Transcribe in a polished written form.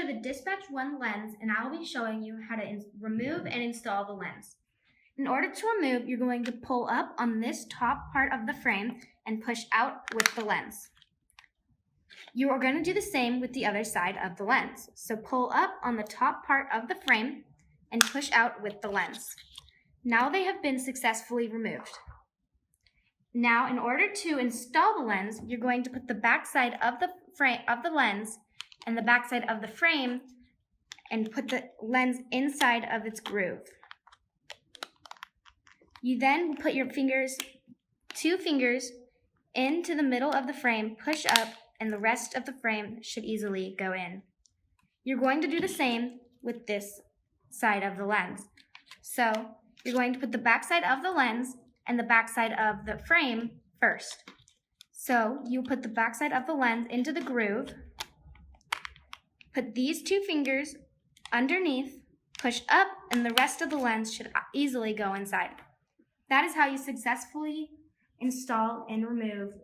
the Dispatch 1 lens, and I will be showing you how to remove and install the lens. In order to remove, you're going to pull up on this top part of the frame and push out with the lens. You are going to do the same with the other side of the lens. So pull up on the top part of the frame and push out with the lens. Now they have been successfully removed. Now, in order to install the lens, you're going to put the back side of the lens and the back side of the frame and put the lens inside of its groove. You then put your two fingers into the middle of the frame, push up, and the rest of the frame should easily go in. You're going to do the same with this side of the lens. So you're going to put the back side of the lens and the back side of the frame first. So you put the back side of the lens into the groove, put these two fingers underneath, push up, and the rest of the lens should easily go inside. That is how you successfully install and remove